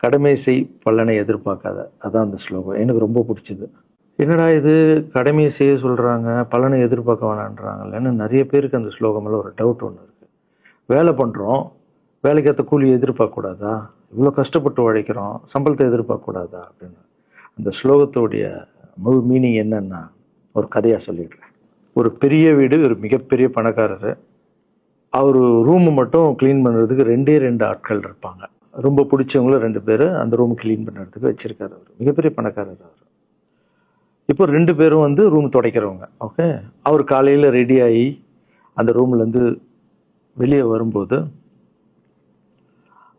கடமை செய் பலனை எதிர்பார்க்காத. அதான் அந்த ஸ்லோகம் எனக்கு ரொம்ப பிடிச்சது. என்னடா இது கடமையை செய்ய சொல்கிறாங்க, பலனை எதிர்பார்க்க வேணான்றாங்கல்லன்னு நிறைய பேருக்கு அந்த ஸ்லோகமில் ஒரு டவுட் ஒன்று இருக்குது. வேலை பண்ணுறோம், வேலைக்கேற்ற கூலி எதிர்பார்க்கக்கூடாதா? இவ்வளோ கஷ்டப்பட்டு உழைக்கிறோம், சம்பளத்தை எதிர்பார்க்கக்கூடாதா அப்படின்னு. அந்த ஸ்லோகத்தோடைய முழு மீனிங் என்னன்னா ஒரு கதையாக சொல்லிடுறேன். ஒரு பெரிய வீடு, ஒரு மிகப்பெரிய பணக்காரர். அவர் ரூமு மட்டும் க்ளீன் பண்ணுறதுக்கு 2 ஆட்கள் இருப்பாங்க. ரொம்ப பிடிச்சவங்களும் 2 பேர் அந்த ரூம் க்ளீன் பண்ணுறதுக்கு வச்சுருக்காரு. அவர் மிகப்பெரிய பணக்காரர். அவர் இப்போ 2 பேரும் வந்து ரூம் துடைக்கிறவங்க. ஓகே, அவர் காலையில் ரெடி ஆகி அந்த ரூம்லேருந்து வெளியே வரும்போது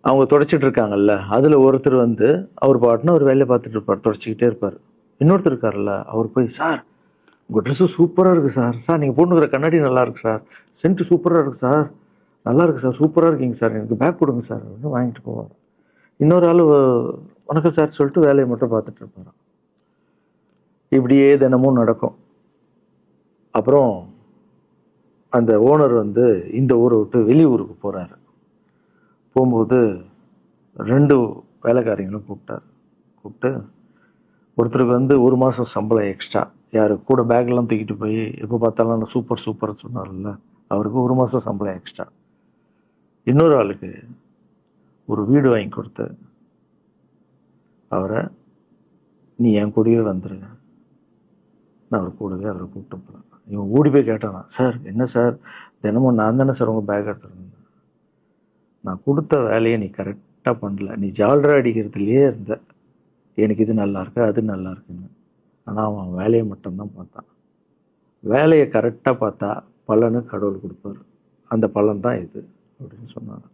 அவங்க துடைச்சிட்டு இருக்காங்கல்ல, அதில் ஒருத்தர் வந்து அவர் பாட்டுன்னு ஒரு வேலையை பார்த்துட்டு இருப்பார், துடைச்சிக்கிட்டே இருப்பார். இன்னொருத்தர் இருக்கார்ல, அவர் போய், சார் உங்கள் ட்ரெஸ்ஸு சூப்பராக இருக்குது சார், சார் நீங்கள் போட்டுக்கிற கண்ணாடி நல்லா இருக்கு சார், சென்ட்டு சூப்பராக இருக்குது சார், நல்லா இருக்குது சார், சூப்பராக இருக்கீங்க சார், எனக்கு பேக் கொடுங்க சார் அப்படின்னு வாங்கிட்டு போவார். இன்னொரு ஆள் வணக்கம் சார் சொல்லிட்டு வேலையை மட்டும் பார்த்துட்டு இருப்பார். இப்படியே தினமும் நடக்கும். அப்புறம் அந்த ஓனர் வந்து இந்த ஊரை விட்டு வெளியூருக்கு போகிறாரு. போகும்போது 2 வேலைக்காரங்களும் கூப்பிட்டு ஒருத்தருக்கு வந்து 1 மாதம் சம்பளம் எக்ஸ்ட்ரா, யார் கூட பேக்லாம் தூக்கிட்டு போய் எப்போ பார்த்தாலும் நான் சூப்பர் சூப்பர்னு சொன்னார்ல, அவருக்கு 1 மாதம் சம்பளம் எக்ஸ்ட்ரா. இன்னொரு ஆளுக்கு ஒரு வீடு வாங்கி கொடுத்து அவரை, நீ என் கூடவே வந்துருங்க, நான் அவர் கூடவே அவரை கூப்பிட்டு போகிறேன். இவன் ஓடி போய் கேட்டானா, சார் என்ன சார் தினமும் நான் தானே சார் உங்கள் பேக் எடுத்துருந்தேன், நான் கொடுத்த வேலையை நீ கரெக்டாக பண்ணல, நீ ஜால்ரா அடிக்கிறதுலையே இருந்த, எனக்கு இது நல்லா இருக்கு அது நல்லா இருக்குன்னு. ஆனால் அவன் வேலையை மட்டும்தான் பார்த்தான். வேலையை கரெக்டாக பார்த்தா பலனு கடவுள் கொடுப்பார். அந்த பலன் தான் இது அப்படின்னு சொன்னான்.